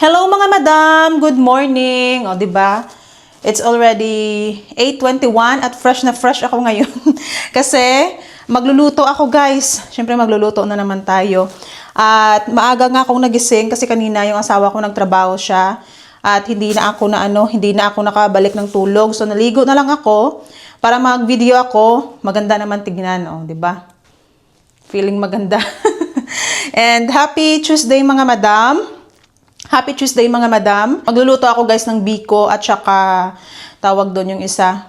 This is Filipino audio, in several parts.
Hello mga madam, good morning. O, 'di ba? It's already 8:21 at fresh na fresh ako ngayon. Kasi magluluto ako, guys. Syempre magluluto na naman tayo. At maaga nga akong nagising kasi kanina yung asawa ko nagtrabaho siya at hindi na ako nakabalik ng tulog. So naligo na lang ako para mag-video ako. Maganda naman tignan, oh, 'di ba? Feeling maganda. And happy Tuesday mga madam. Happy Tuesday mga madam. Magluluto ako guys ng biko at saka tawag doon yung isa,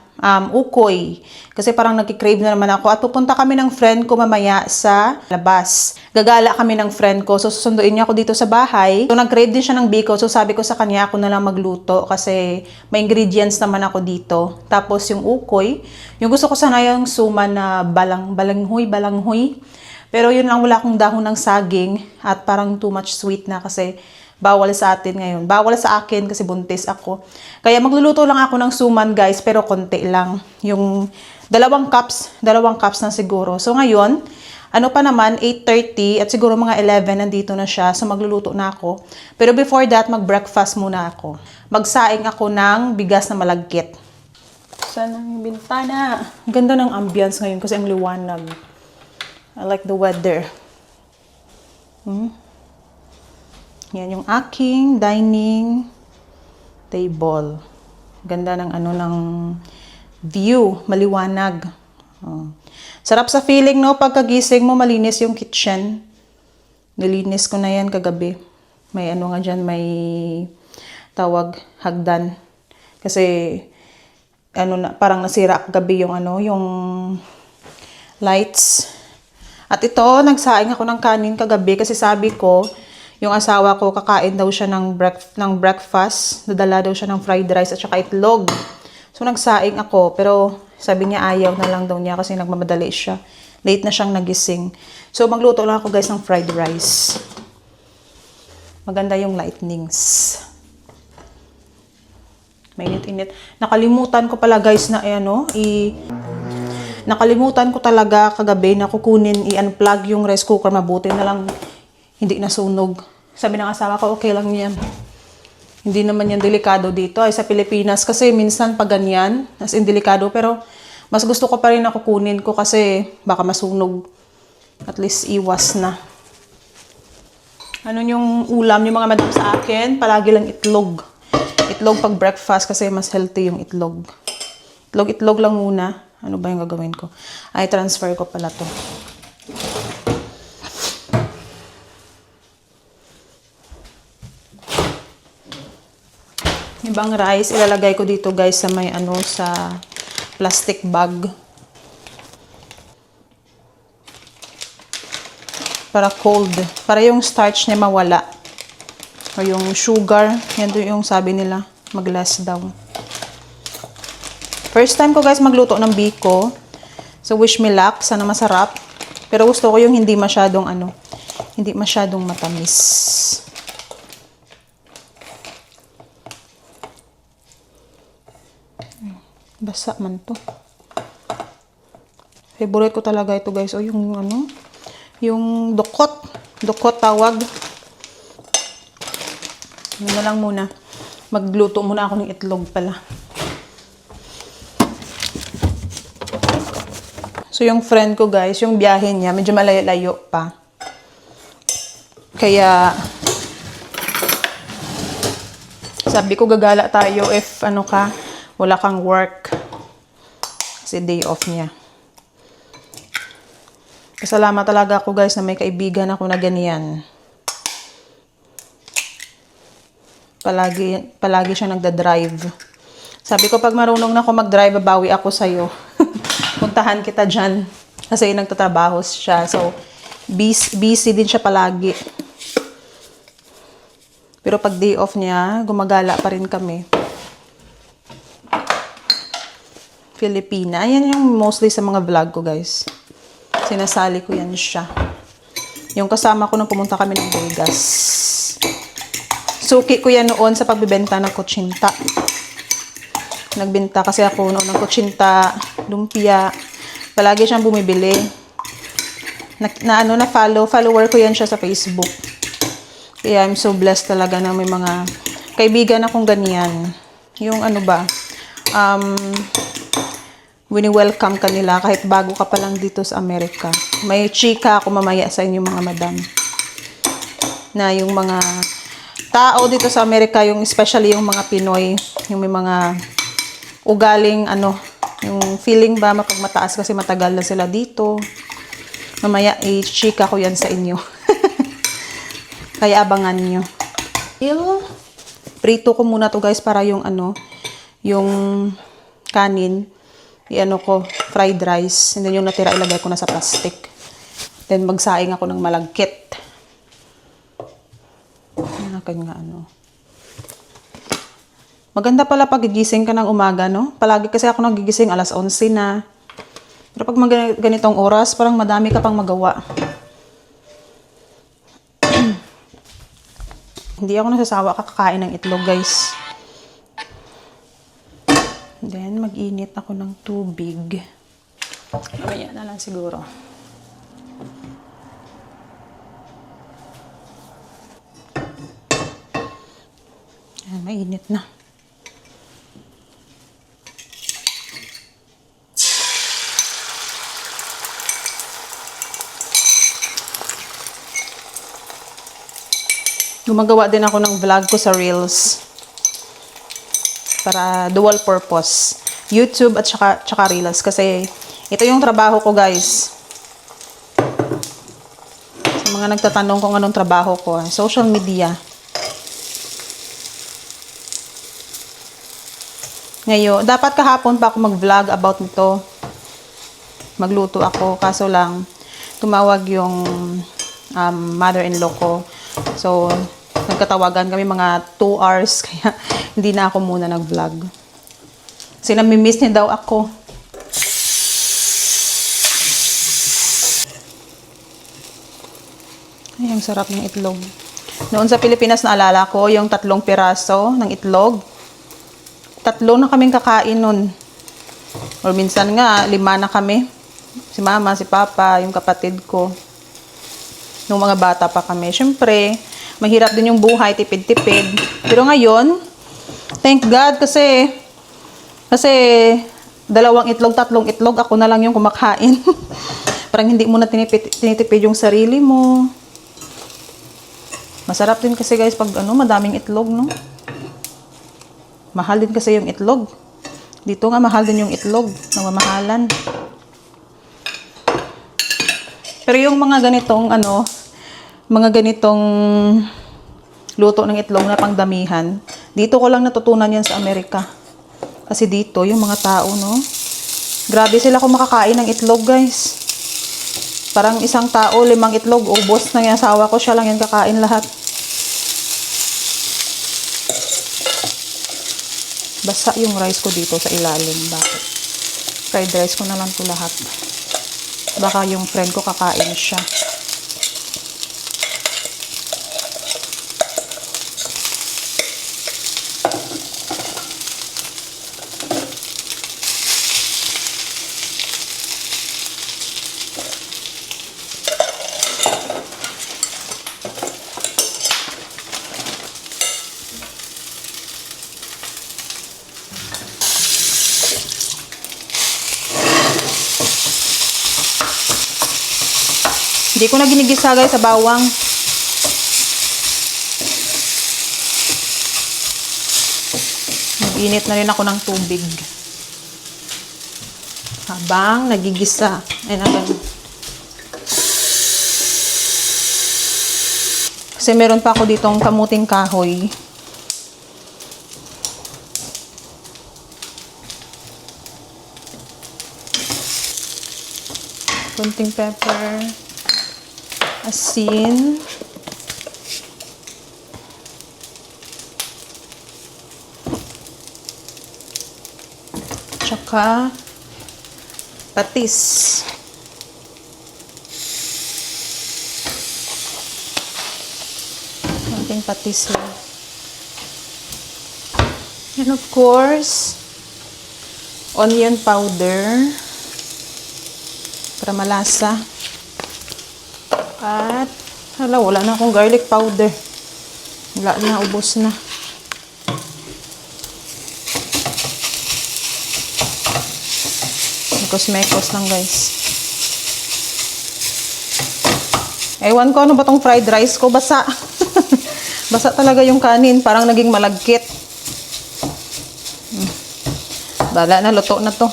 ukoy. Kasi parang nagki-crave na naman ako at pupunta kami ng friend ko mamaya sa labas. Gagala kami ng friend ko. So susunduin niya ako dito sa bahay. So nag-crave din siya ng biko. So sabi ko sa kanya ako na lang magluto kasi may ingredients naman ako dito. Tapos yung ukoy, yung gusto ko sana yung suman na balanghoy. Pero yun lang, wala akong dahon ng saging at parang too much sweet na kasi bawal sa atin ngayon. Bawal sa akin kasi buntis ako. Kaya magluluto lang ako ng suman guys, pero konti lang. Yung dalawang cups na siguro. So ngayon, ano pa naman, 8:30 at siguro mga 11 nandito na siya. So magluluto na ako. Pero before that, mag-breakfast muna ako. Magsaing ako ng bigas na malagkit. Sana yung bintana. Ganda ng ambience ngayon kasi ang liwanag. I like the weather. Yan yung aking dining table. Ganda ng ng view, maliwanag. Oh. Sarap sa feeling, no? Pagkagising mo, malinis yung kitchen. Nilinis ko na yan kagabi. May nga dyan, may tawag, hagdan. Kasi, parang nasira kagabi yung yung lights. At ito, nagsaing ako ng kanin kagabi kasi sabi ko, yung asawa ko, kakain daw siya ng breakfast. Dadala daw siya ng fried rice at saka itlog. So, nagsaing ako. Pero, sabi niya ayaw na lang daw niya kasi nagmamadali siya. Late na siyang nagising. So, magluto lang ako guys ng fried rice. Maganda yung lightnings. Mainit-init. Nakalimutan ko pala guys na nakalimutan ko talaga kagabi na kukunin, i-unplug yung rice cooker. Mabuti na lang hindi nasunog. Sabi ng asawa ko, okay lang yan. Hindi naman yan delikado dito ay sa Pilipinas. Kasi minsan pag ganyan, as in delikado. Pero mas gusto ko pa rin na kukunin ko kasi baka masunog. At least iwas na. Ano yung ulam, yung mga madam sa akin? Palagi lang itlog. Itlog pag breakfast kasi mas healthy yung itlog. Itlog lang muna. Ano ba yung gagawin ko? Ay, transfer ko pala to. Ibang rice, ilalagay ko dito guys sa may sa plastic bag. Para cold. Para yung starch niya mawala. O yung sugar, yan doon yung sabi nila, mag-less daw. First time ko guys magluto ng biko. So wish me luck, sana masarap. Pero gusto ko yung hindi masyadong hindi masyadong matamis. Basa man to. Favorite ko talaga ito guys. O yung yung dukot. Dukot tawag. Yun na lang muna. Magluto muna ako ng itlog pala. So yung friend ko guys, yung biyahe niya, medyo malayo-layo pa. Kaya sabi ko gagala tayo if wala kang work. Kasi day off niya. Pasalamat talaga ako guys na may kaibigan ako na ganyan. Palagi siya nagda-drive. Sabi ko pag marunong na ako mag-drive, babawi ako sa'yo. Puntahan kita dyan. Kasi nagtatrabaho siya. So, busy din siya palagi. Pero pag day off niya, gumagala pa rin kami. Filipina. Ayan yung mostly sa mga vlog ko, guys. Sinasali ko yan siya. Yung kasama ko nung pumunta kami ng Vegas. Suki ko yan noon sa pagbibenta ng kutsinta. Nagbenta kasi ako noon ng kutsinta, lumpia. Palagi siyang bumibili. Follower ko yan siya sa Facebook. Kaya I'm so blessed talaga na may mga kaibigan akong ganyan. Yung ano ba, wini-welcome ka nila kahit bago ka pa lang dito sa Amerika. May chika ako mamaya sa inyo mga madam. Na yung mga tao dito sa Amerika, yung especially yung mga Pinoy, yung may mga ugaling ano, yung feeling ba mapagmataas kasi matagal na sila dito. Mamaya i-chika ko yan sa inyo. Kaya abangan nyo. Prito ko muna to guys para yung ano, yung kanin, i-ano ko, fried rice. And then yung natira ilagay ko na sa plastic. Then magsaing ako ng malagkit. Akin nga ano. Maganda pala pag gigising ka ng umaga, no? Palagi kasi ako nagigising alas 11 na. Pero pag ganitong oras, parang madami ka pang magawa. Hindi ako nasasawa kakakain ng itlog, guys. Then, mag-init ako ng tubig. Mamaya na lang siguro. Ayan, mainit na. Gumagawa din ako ng vlog ko sa Reels. Para dual purpose. YouTube at saka Reels. Kasi ito yung trabaho ko, guys. Sa mga nagtatanong kung anong trabaho ko. Social media. Ngayon, dapat kahapon pa ako mag-vlog about nito. Magluto ako. Kaso lang, tumawag yung mother-in-law ko. So, nagkatawagan kami mga 2 hours, kaya hindi na ako muna nag-vlog. Kasi namimiss niya daw ako. Ay, ang sarap ng itlog. Noon sa Pilipinas, naalala ko yung 3 piraso ng itlog. 3 na kaming kakain nun. Or minsan nga, 5 na kami. Si mama, si papa, yung kapatid ko. Nung mga bata pa kami. Siyempre, mahirap din yung buhay, tipid-tipid. Pero ngayon, thank God kasi 2 itlog, 3 itlog, ako na lang yung kumakain. Parang hindi mo na tinitipid yung sarili mo. Masarap din kasi guys pag madaming itlog, no? Mahal din kasi yung itlog. Dito nga mahal din yung itlog, namamahalan. Pero yung mga ganitong mga ganitong luto ng itlog na pangdamihan, dito ko lang natutunan yan sa Amerika. Kasi dito, yung mga tao, no? Grabe sila kung makakain ng itlog, guys. Parang isang tao, 5 itlog, ubos na yung asawa ko, siya lang yan kakain lahat. Basa yung rice ko dito sa ilalim. Bakit? Fried rice ko na lang to lahat. Baka yung friend ko kakain siya. Hindi ko na ginigisa guys sa bawang. Nag-init na rin ako ng tubig. Habang nagigisa. Ay, kasi meron pa ako ditong kamuting kahoy. Kunting pepper. Asin. Tsaka patis. Konting patis lang. And of course, onion powder para malasa. At wala na akong garlic powder. Wala na, ubos na. Mekos lang guys. Ewan ko ano ba tong fried rice ko, basa. Basa talaga yung kanin, parang naging malagkit. Bala na, luto na to.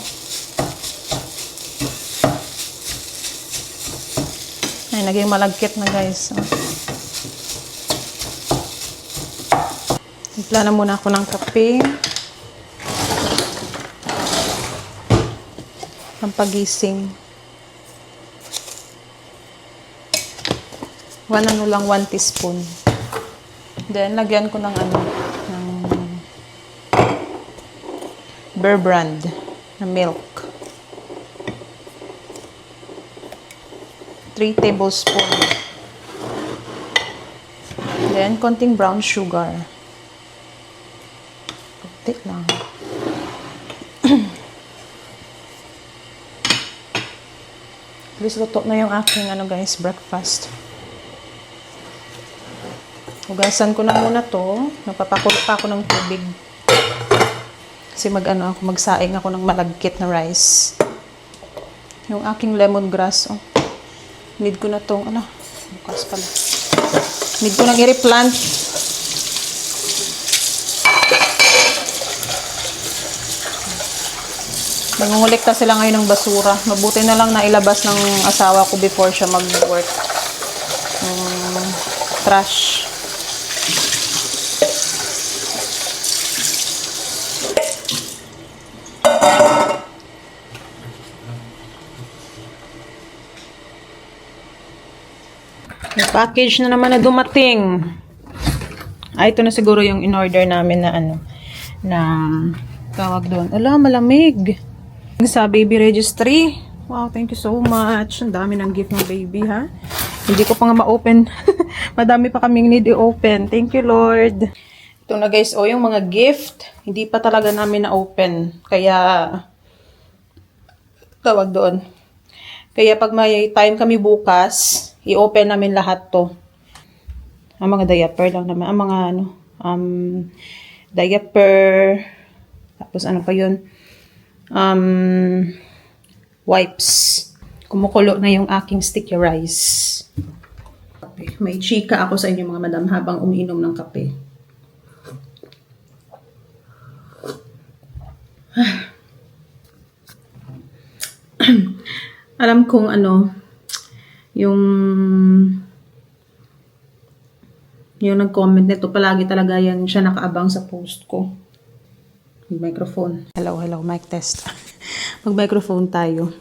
Ay, naging malagkit na guys. Timpla na muna ako ng kape. Pampagising. 1 teaspoon. Then, lagyan ko ng ng Bear Brand na milk. 3 tablespoon. Then, konting brown sugar. Kunti lang. Please, luto na yung aking guys, breakfast. Hugasan ko na muna to. Napapakulo pa ako ng tubig. Kasi magsaing ako ng malagkit na rice. Yung aking lemongrass, need ko na tong, bukas pala. Need ko nang i-replant. Nangungulekta sila ngayon ng basura. Mabuti na lang na ilabas ng asawa ko before siya mag-work. Trash. May package na naman na dumating. Ito na siguro yung in-order namin na na tawag doon. Ala, malamig. Sa baby registry. Wow, thank you so much. Ang dami ng gift ng baby, ha? Hindi ko pa nga ma-open. Madami pa kaming need i-open. Thank you, Lord. Ito na guys, yung mga gift. Hindi pa talaga namin na-open. Kaya, tawag doon. Kaya pag may time kami bukas, i-open namin lahat to. Ang mga diaper lang naman. Ang mga diaper. Tapos pa yun? Wipes. Kumukulo na yung aking sticky rice. May chika ako sa inyo mga madam habang umiinom ng kape. Alam kong yung nag-comment nito, palagi talaga yan siya nakaabang sa post ko. Microphone. Hello, mic test. Mag-microphone tayo.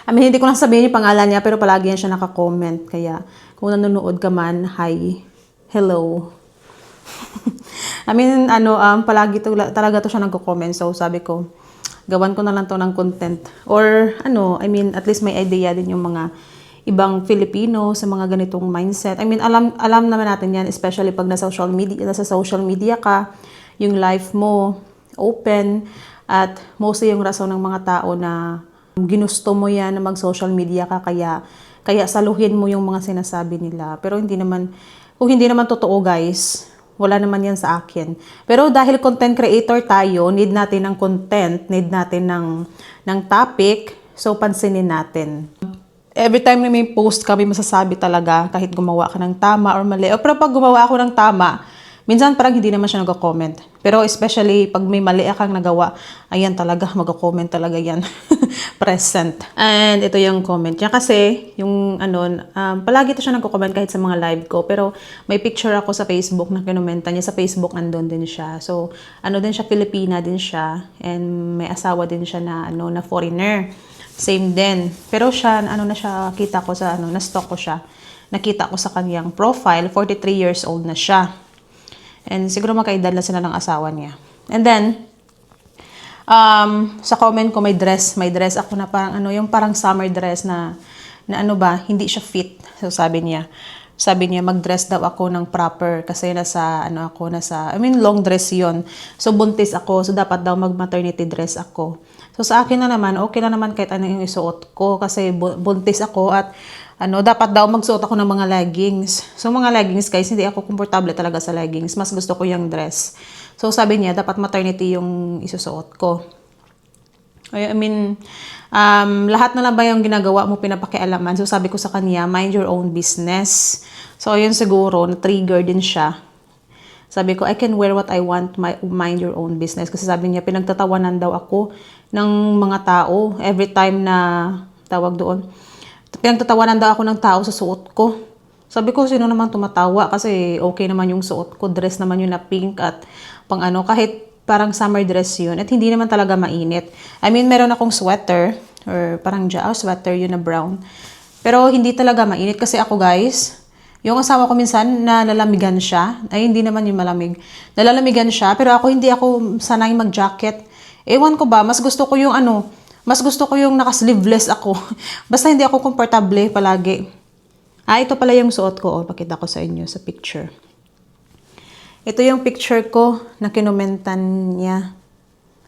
Hindi ko lang sabihin yung pangalan niya, pero palagi yan siya naka-comment. Kaya, kung nanonood ka man, hi, hello. Palagi talaga to siya nagko-comment. So, sabi ko, gawan ko na lang to ng content. Or, at least may idea din yung mga ibang Filipino sa mga ganitong mindset. Alam naman natin yan, especially pag nasa social media ka, yung life mo, open, at mostly yung rason ng mga tao na ginusto mo yan na mag-social media ka, kaya saluhin mo yung mga sinasabi nila. Pero kung hindi naman totoo guys, wala naman yan sa akin. Pero dahil content creator tayo, need natin ng content, need natin ng topic, so pansinin natin. Every time na may post kami, masasabi talaga kahit gumawa ka ng tama or mali. Pero pag gumawa ako ng tama, minsan parang hindi naman siya nag-comment. Pero especially pag may mali kang nagawa, ayan talaga, mag-comment talaga yan. Present. And ito yung comment niya. Kasi, palagi ito siya nag-comment kahit sa mga live ko. Pero may picture ako sa Facebook na kinumenta niya. Sa Facebook, andun din siya. So, din siya, Filipina din siya. And may asawa din siya na foreigner. Same din. Pero siya, kita ko sa, na-stalk ko siya. Nakita ko sa kanyang profile, 43 years old na siya. And siguro magkaedad na sila ng asawa niya. And then, sa comment ko may dress ako na parang yung parang summer dress na hindi siya fit. So sabi niya mag-dress daw ako ng proper kasi long dress yon. So buntis ako, so dapat daw mag-maternity dress ako. So sa akin na naman, okay na naman kahit ano yung isuot ko kasi buntis ako at dapat daw magsuot ako ng mga leggings. So, mga leggings, guys, hindi ako komportable talaga sa leggings. Mas gusto ko yung dress. So, sabi niya, dapat maternity yung isusuot ko. I mean, lahat na lang ba yung ginagawa mo, pinapakialaman? So, sabi ko sa kanya, mind your own business. So, yun siguro, na-trigger din siya. Sabi ko, I can wear what I want, mind your own business. Kasi sabi niya, pinagtatawanan daw ako ng mga tao. Every time na, tawag doon, pinagtatawanan daw ako ng tao sa suot ko. Sabi ko, sino naman tumatawa? Kasi okay naman yung suot ko. Dress naman yun na pink at pang kahit parang summer dress yun. At hindi naman talaga mainit. I mean, meron akong sweater, or parang sweater yun na brown. Pero hindi talaga mainit kasi ako, guys, yung asawa ko minsan nalalamigan siya. Ay, hindi naman yung malamig. Nalalamigan siya, pero ako hindi ako sanay mag-jacket. Ewan ko ba, mas gusto ko yung mas gusto ko yung naka-sleeveless ako. Basta hindi ako komportable palagi. Ito pala yung suot ko. Pakita ko sa inyo sa picture. Ito yung picture ko na kinumentan niya.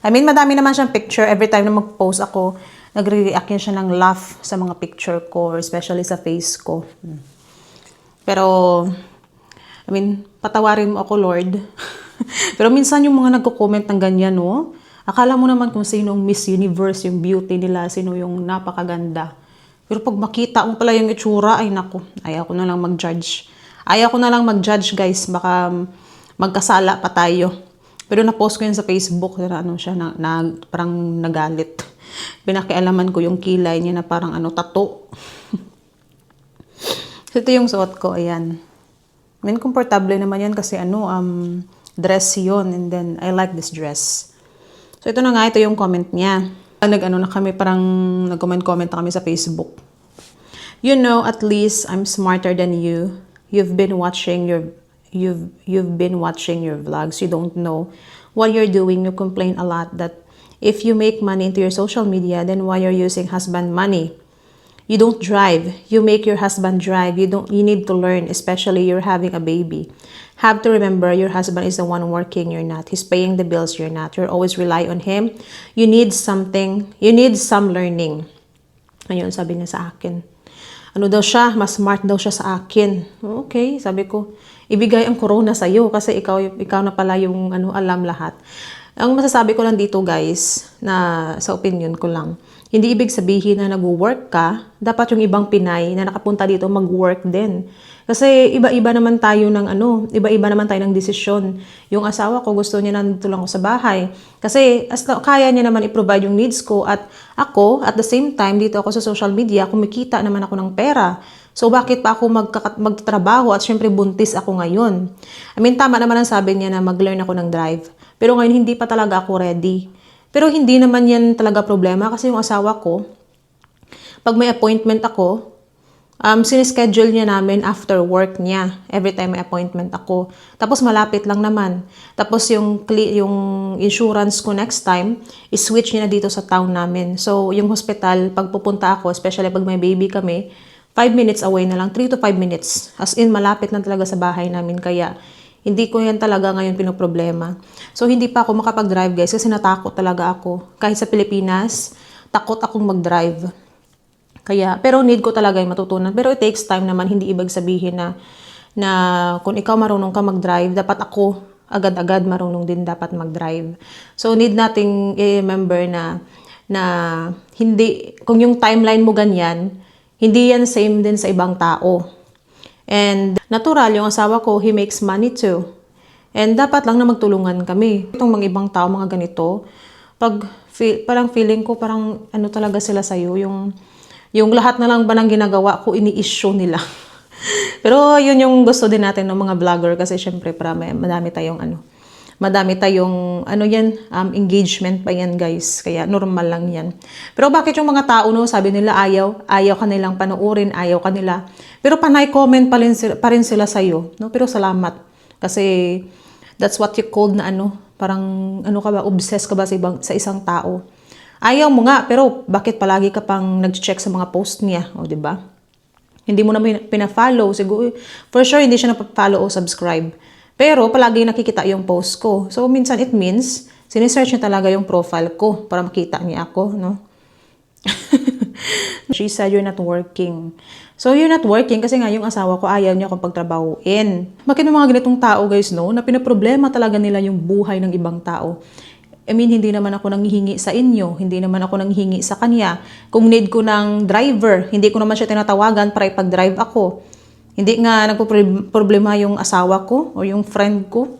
I mean, madami naman siyang picture. Every time na mag-post ako, nagre-react siya ng laugh sa mga picture ko, or especially sa face ko. Pero, I mean, patawarin mo ako, Lord. Pero minsan yung mga nagko-comment ng ganyan, no? Akala mo naman kung sino yung Miss Universe, yung beauty nila, sino yung napakaganda. Pero pag makita mo pala yung itsura, ay naku, ayaw ko na lang mag-judge. Ayaw ko na lang mag-judge, guys. Baka magkasala pa tayo. Pero na-post ko yun sa Facebook, na parang nagalit. Pinakialaman ko yung kilay niya na parang tato. Ito yung suot ko, ayan. I mean, komportable naman yan kasi dress yun, and then I like this dress. So ito na nga, ito yung comment niya. Na kami, parang nag-comment na kami sa Facebook. You know, at least I'm smarter than you. You've been watching your vlogs. You don't know what you're doing. You complain a lot that if you make money into your social media, then why you're using husband money? You don't drive. You make your husband drive. You need to learn, especially you're having a baby. Have to remember your husband is the one working, you're not. He's paying the bills, you're not. You're always rely on him. You need something. You need some learning. Ayun, sabi niya sa akin. Daw siya, mas smart daw siya sa akin. Okay, sabi ko, ibigay ang corona sa iyo kasi ikaw na pala yung alam lahat. Ang masasabi ko lang dito, guys, na sa opinion ko lang, hindi ibig sabihin na nag-work ka, dapat yung ibang Pinay na nakapunta dito mag-work din. Kasi iba-iba naman tayo ng iba-iba naman tayo ng desisyon. Yung asawa ko gusto niya nandito lang ako sa bahay. Kasi kaya niya naman i-provide yung needs ko, at ako, at the same time, dito ako sa social media, kumikita naman ako ng pera. So, bakit pa ako magtatrabaho at syempre buntis ako ngayon? I mean, tama naman ang sabi niya na mag-learn ako ng drive. Pero ngayon, hindi pa talaga ako ready. Pero hindi naman yan talaga problema kasi yung asawa ko, pag may appointment ako, sinischedule niya namin after work niya. Every time may appointment ako. Tapos malapit lang naman. Tapos yung insurance ko next time, is-switch niya na dito sa town namin. So, yung hospital, pag pupunta ako, especially pag may baby kami, 5 minutes away na lang, 3 to 5 minutes. As in, malapit na talaga sa bahay namin. Kaya, hindi ko yan talaga ngayon pinoproblema. So, hindi pa ako makapag-drive, guys, kasi natakot talaga ako. Kahit sa Pilipinas, takot akong mag-drive. Kaya, pero need ko talaga yung matutunan. Pero it takes time naman, hindi ibig sabihin na kung ikaw marunong ka mag-drive, dapat ako agad-agad marunong din dapat mag-drive. So, need nating i-remember na hindi, kung yung timeline mo ganyan, hindi yan same din sa ibang tao. And natural, yung asawa ko, he makes money too. And dapat lang na magtulungan kami. Itong mga ibang tao, mga ganito, parang feeling ko, parang talaga sila sa'yo, yung lahat na lang ba ng ginagawa ko, ini-issue nila. Pero yun yung gusto din natin ng mga vlogger kasi syempre para madami tayong engagement pa yan, guys. Kaya normal lang yan. Pero bakit yung mga tao, sabi nila ayaw ka nilang panoorin, ayaw ka nila. Pero panay comment pa rin sila sa'yo. No? Pero salamat. Kasi that's what you called na parang ka ba, obsessed ka ba sa isang tao. Ayaw mo nga, pero bakit palagi ka pang nag-check sa mga post niya? O, diba? Hindi mo na pina-follow. Siguro, for sure, hindi siya na-follow o subscribe. Pero, palagi nakikita yung post ko. So, minsan it means, sinisearch niya talaga yung profile ko para makita niya ako, no? She said, you're not working. So, you're not working kasi nga yung asawa ko ayaw niya akong pagtrabahuin. Bakit may mga ganitong tao, guys, no? Na pinaproblema talaga nila yung buhay ng ibang tao. I mean, hindi naman ako nanghihingi sa inyo. Hindi naman ako nanghihingi sa kanya. Kung need ko ng driver, hindi ko naman siya tinatawagan para ipag-drive ako. Hindi nga nagpo-problema yung asawa ko o yung friend ko.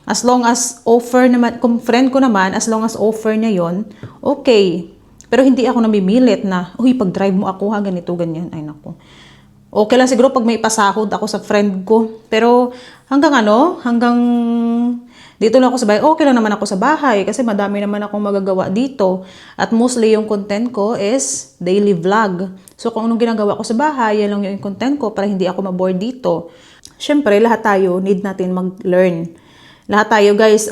As long as offer naman, kung friend ko naman, as long as offer niya yon, okay. Pero hindi ako namimilit na, uy, pag-drive mo ako ha, ganito, ganyan. Ay, naku. Okay lang siguro pag may pasahod ako sa friend ko. Pero hanggang dito lang ako sa bahay, okay lang naman ako sa bahay kasi madami naman akong magagawa dito. At mostly yung content ko is daily vlog. So kung anong ginagawa ko sa bahay, yan lang yung content ko para hindi ako maboard dito. Siyempre, lahat tayo need natin mag-learn. Lahat tayo guys,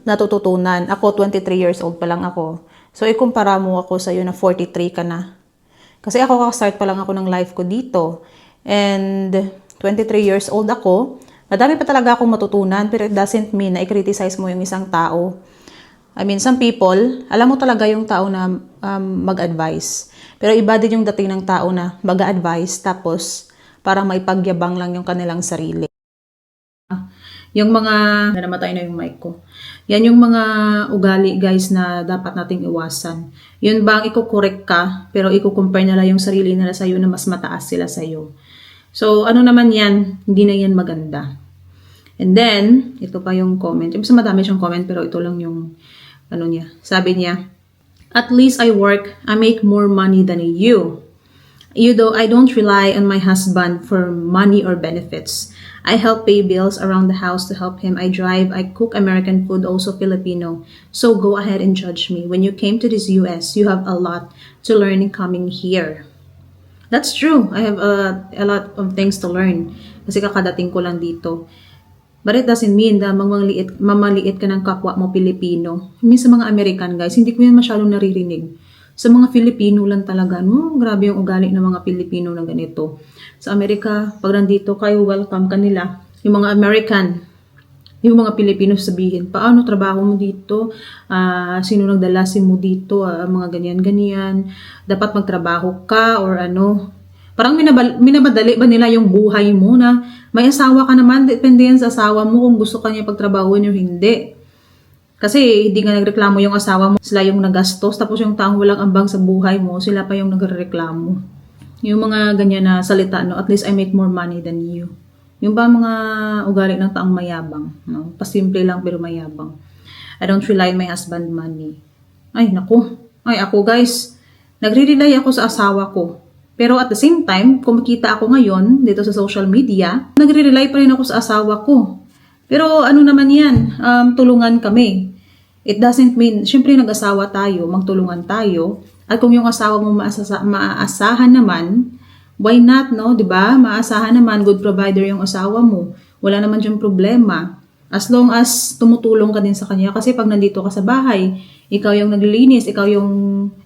natututunan. Ako, 23 years old pa lang ako. So, ikumpara mo ako sa'yo na 43 ka na. Kasi ako, kakastart pa lang ako ng life ko dito. And 23 years old ako. Madami pa talaga akong matutunan, pero it doesn't mean na i-criticize mo yung isang tao. I mean, some people, alam mo talaga yung tao na mag-advise. Pero iba din yung dating ng tao na mag-advise, tapos parang maipagyabang lang yung kanilang sarili. Yung mga, namatay na yung mic ko. Yan yung mga ugali guys na dapat nating iwasan. Yun bang iko-correct ka, pero iko-compare nila yung sarili nila sa'yo na mas mataas sila sa'yo. So, ano naman yan, hindi na yan maganda. And then, ito pa yung comment. Kasi madami siyang comment, pero ito lang yung, niya. Sabi niya, at least I work, I make more money than you. Though I don't rely on my husband for money or benefits. I help pay bills around the house to help him. I drive, I cook American food, also Filipino. So go ahead and judge me. When you came to this US, you have a lot to learn in coming here. That's true. I have a lot of things to learn. Kasi kakadating ko lang dito. But it doesn't mean na mamaliit ka ng kapwa mo Pilipino. I mean, sa mga American guys, hindi ko yan masyadong naririnig. Sa mga Filipino lang talaga, no? Grabe yung ugali ng mga Pilipino na ganito. Sa Amerika, pag nandito kayo, welcome kanila. Yung mga American, yung mga Pilipino sabihin, paano trabaho mo dito? Sino nagdalasin mo dito? Mga ganyan-ganyan. Dapat magtrabaho ka or ano. Parang minabadali ba nila yung buhay mo na may asawa ka naman, depende yan sa asawa mo kung gusto ka niya pagtrabahuin o hindi. Kasi hindi nga nagreklamo yung asawa mo, sila yung nagastos, tapos yung taong walang ambang sa buhay mo, sila pa yung nagreklamo. Yung mga ganyan na salita, no? At least I make more money than you. Yung ba mga ugali ng taong mayabang, no? Pasimple lang pero mayabang. I don't rely on my husband money. Ay, naku. Ay, ako guys, nagre-rely ako sa asawa ko. Pero at the same time, kung makita ako ngayon dito sa social media, nagre-rely pa rin ako sa asawa ko. Pero ano naman yan, tulungan kami. It doesn't mean, syempre nag-asawa tayo, magtulungan tayo. At kung yung asawa mo maaasahan naman, why not, no? 'Di ba? Maaasahan naman, good provider yung asawa mo. Wala naman diyang problema. As long as tumutulong ka din sa kanya. Kasi pag nandito ka sa bahay, ikaw yung naglilinis, ikaw yung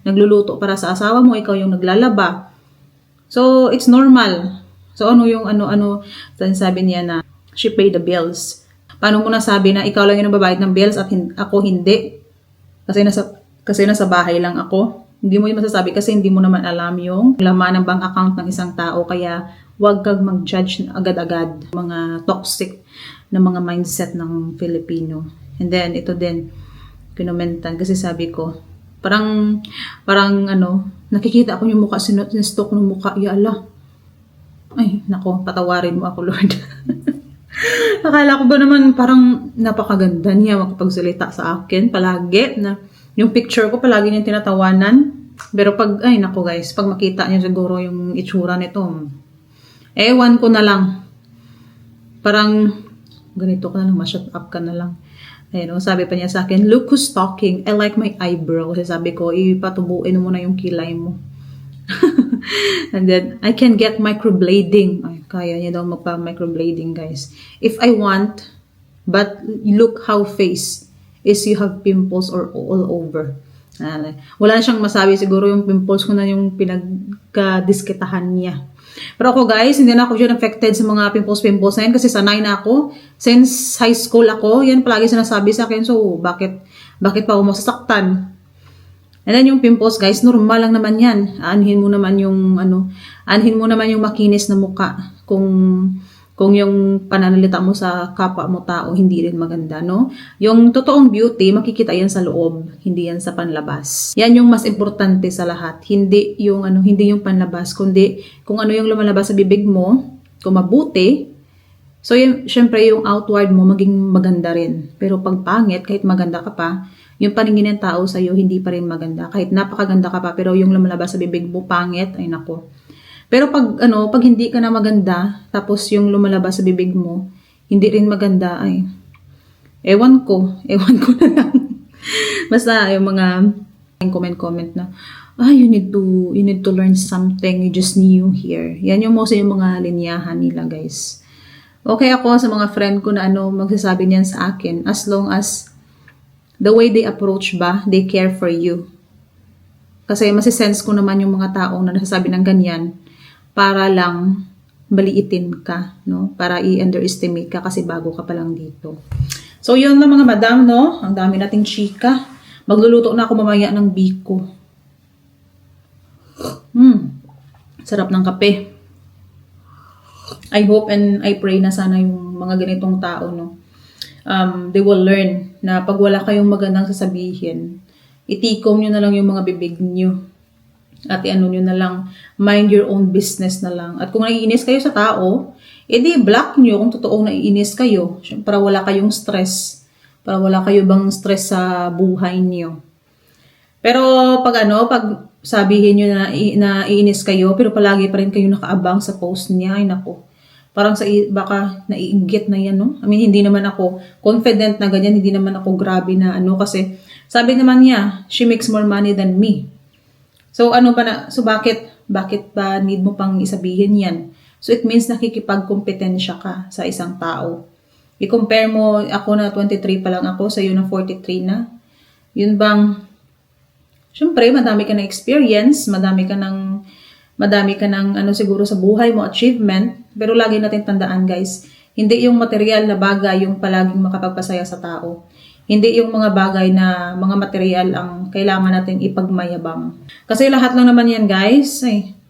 nagluluto para sa asawa mo, ikaw yung naglalaba. So, it's normal. So, ano yung sabi niya na, she pay the bills. Paano mo nasabi na ikaw lang yung nagbabayad ng bills at ako hindi? Kasi nasa bahay lang ako. Hindi mo yung masasabi kasi hindi mo naman alam yung laman ng bank account ng isang tao. Kaya huwag kang mag-judge agad-agad. Mga toxic na mga mindset ng Filipino. And then, ito din, kinomentan. Kasi sabi ko, parang nakikita ko yung mukha, sinestok ng mukha. Ya Allah. Ay, nako, patawarin mo ako, Lord. Akala ko ba naman parang napakaganda niya makapagsalita sa akin palagi na yung picture ko palagi niyang tinatawanan. Pero pag, ay nako guys, pag makita niya siguro yung itsura nito, ewan ko na lang. Parang ganito ka na lang, ma-shut up ka na lang. Ayun, sabi pa niya sa akin, look who's talking, I like my eyebrow. Kasi sabi ko, ipatubuin mo na yung kilay mo. And then, I can get microblading. Ay, kaya niya daw magpa-microblading, guys. If I want, but look how face is you have pimples or all over. Wala na siyang masabi. Siguro yung pimples ko na yung pinagka-disketahan niya. Pero ako, guys, hindi na ako dyan affected sa mga pimples na yan kasi sanay na ako. Since high school ako, yan palagi sinasabi sa akin. So, bakit pa ako masasaktan? And then yung pimples, guys, normal lang naman yan. Aanhin mo naman yung, aanhin mo naman yung makinis na muka. Kung yung pananalita mo sa kapwa mo tao, hindi rin maganda, no? Yung totoong beauty, makikita yan sa loob, hindi yan sa panlabas. Yan yung mas importante sa lahat. Hindi yung, hindi yung panlabas, kundi kung ano yung lumalabas sa bibig mo, kung mabuti, so yun, syempre yung outward mo, maging maganda rin. Pero pag pangit, kahit maganda ka pa, yung paningin ng tao sa'yo, hindi pa rin maganda. Kahit napakaganda ka pa, pero yung lumalabas sa bibig mo, pangit, ay nako. Pero pag hindi ka na maganda, tapos yung lumalabas sa bibig mo, hindi rin maganda, ay, ewan ko na lang. Basta yung mga comment na, you need to learn something, you just new here. Yan yung mostly yung mga linyahan nila, guys. Okay ako sa mga friend ko na magsasabi niyan sa akin, as long as the way they approach ba, they care for you. Kasi masisense ko naman yung mga taong na nasasabi ng ganyan, para lang maliitin ka, no? Para i-underestimate ka kasi bago ka pa lang dito. So, yun na mga madam, no? Ang dami nating chika. Magluluto na ako mamaya ng biko. Sarap ng kape. I hope and I pray na sana yung mga ganitong tao, no? They will learn na pag wala kayong magandang sasabihin, itikom nyo na lang yung mga bibig nyo. At nyo na lang, mind your own business na lang. At kung naiinis kayo sa tao, edi block nyo kung totoong naiinis kayo. Para wala kayong stress. Para wala kayo bang stress sa buhay nyo. Pero pag sabihin nyo na naiinis kayo, pero palagi pa rin kayo nakaabang sa post niya, ay nako. Parang baka naiinggit na yan, no? I mean, hindi naman ako confident na ganyan, hindi naman ako grabe na kasi sabi naman niya, she makes more money than me. So, bakit ba need mo pang isabihin yan? So, it means nakikipagkompetensya ka sa isang tao. I-compare mo, ako na 23 pa lang ako, sa'yo na 43 na. Yun bang, syempre, madami ka na experience, madami ka ng siguro sa buhay mo, achievement. Pero lagi natin tandaan, guys, hindi yung material na bagay yung palaging makapagpasaya sa tao. Hindi yung mga bagay na mga material ang kailangan natin ipagmayabang. Kasi lahat lang naman yan, guys.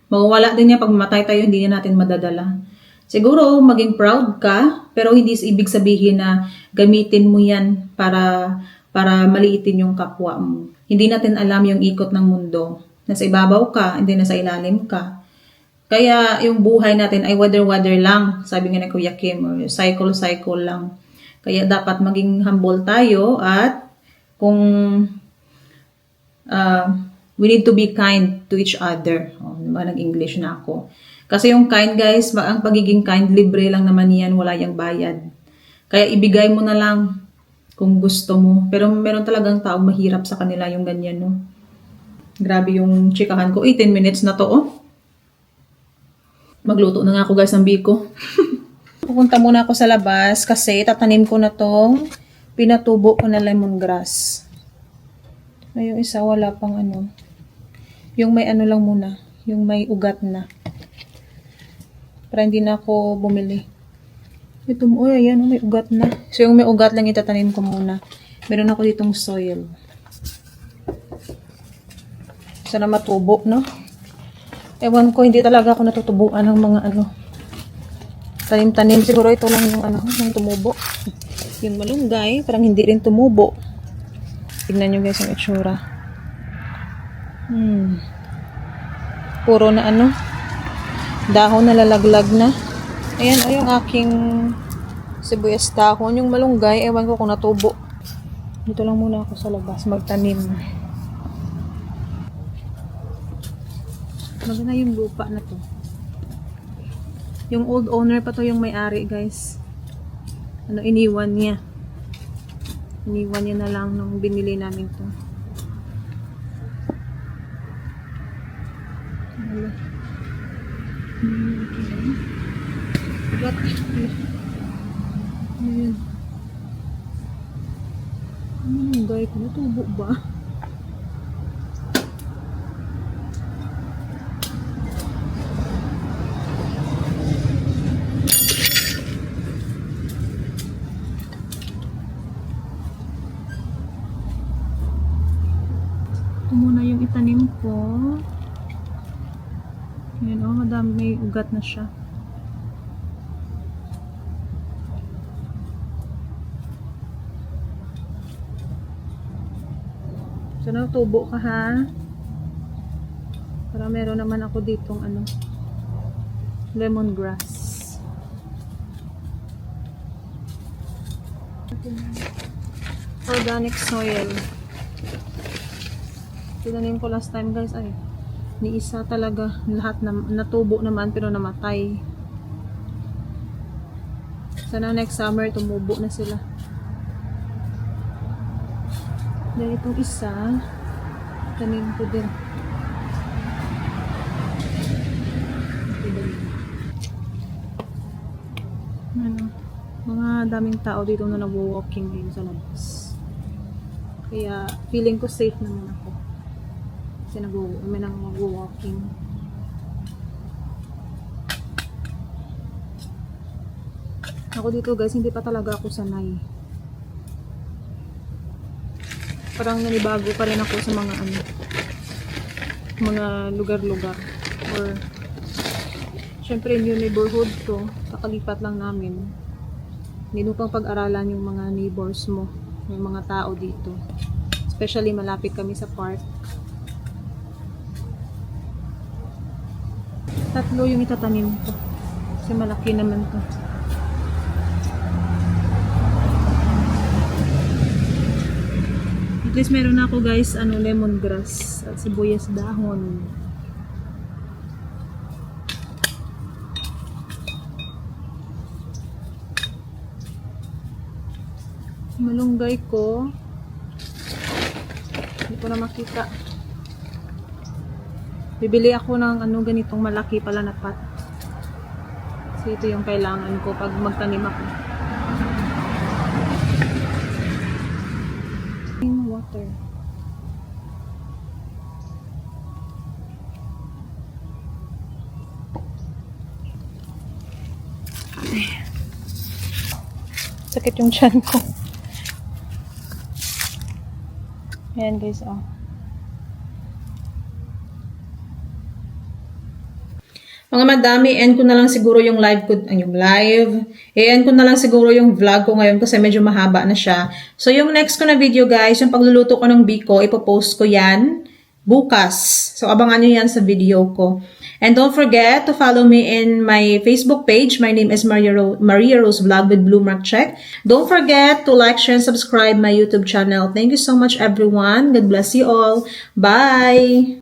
Mawawala din yan pag mamatay tayo, hindi yan natin madadala. Siguro, maging proud ka, pero hindi ibig sabihin na gamitin mo yan para maliitin yung kapwa mo. Hindi natin alam yung ikot ng mundo. Nasa ibabaw ka, hindi nasa ilalim ka. Kaya yung buhay natin ay weather lang, sabi nga ni Kuya Kim, or cycle lang. Kaya dapat maging humble tayo at kung we need to be kind to each other. Nag-English na ako. Kasi yung kind, guys, ang pagiging kind, libre lang naman yan, wala yung bayad. Kaya ibigay mo na lang kung gusto mo. Pero meron talagang taong mahirap sa kanila yung ganyan, no? Grabe yung chikahan ko. 18 minutes na to, oh. Magluto na nga ako, guys, ng biko. Pupunta muna ako sa labas kasi tatanim ko na tong pinatubo ko na lemongrass. Ay, yung isa wala pang Yung may lang muna. Yung may ugat na. Para hindi na ako bumili. Ito mo, ayan, may ugat na. So, yung may ugat lang itatanim ko muna. Meron ako ditong soil. Sana matubo, no? Ewan ko, hindi talaga ako natutubuan ng mga tanim-tanim. Siguro ito lang yung yung tumubo. Yung malunggay, parang hindi rin tumubo. Tignan nyo guys yung itsura. Puro na dahon na lalaglag na. Ayan, yung aking sibuyas dahon. Yung malunggay, ewan ko kung natubo. Dito lang muna ako sa labas, magtanim. Maganda yung lupa na to. Yung old owner pa to yung may-ari, guys. Iniwan niya. Iniwan niya na lang nung binili namin to. What? Ayan. Guys, natubo ba? ko muna yung itanim ko. Ayan o, madami, may ugat na siya. Sana tubo ka ha. Para meron naman ako ditong ano, lemongrass. Organic soil. Tinanim ko last time guys, ay ni isa talaga, lahat na natubo naman pero namatay. Sana next summer tumubo na sila. Dahil itong isa tanim ko din. Ano, mga daming tao dito na nag-walking din sa labas. Kaya feeling ko safe naman ako. Kasi may nang mag-walking. Ako dito guys, hindi pa talaga ako sanay. Parang nanibago pa rin ako sa mga ano, mga lugar-lugar. Or syempre yung neighborhood ko, kakalipat lang namin. Hindi mo pang pag-aralan yung mga neighbors mo, yung mga tao dito. Especially malapit kami sa park. 3 yung itatanim ko. Kasi malaki naman to. At least meron ako guys, ano, lemongrass at sibuyas dahon. Malunggay ko. Hindi ko na makita. Bibili ako ng ano, ganitong malaki pala na pot. Kasi ito yung kailangan ko pag magtanim ako. Water. Sakit yung tiyan ko. Ayan guys, oh. Mga madami, end ko na lang siguro yung live ko, end ko na lang siguro yung vlog ko ngayon kasi medyo mahaba na siya. So yung next ko na video guys, yung pagluluto ko ng biko, ipopost ko yan bukas. So abangan nyo yan sa video ko. And don't forget to follow me in my Facebook page. My name is Maria Rose Vlog with Blue Mark Check. Don't forget to like, share, and subscribe my YouTube channel. Thank you so much everyone. God bless you all. Bye!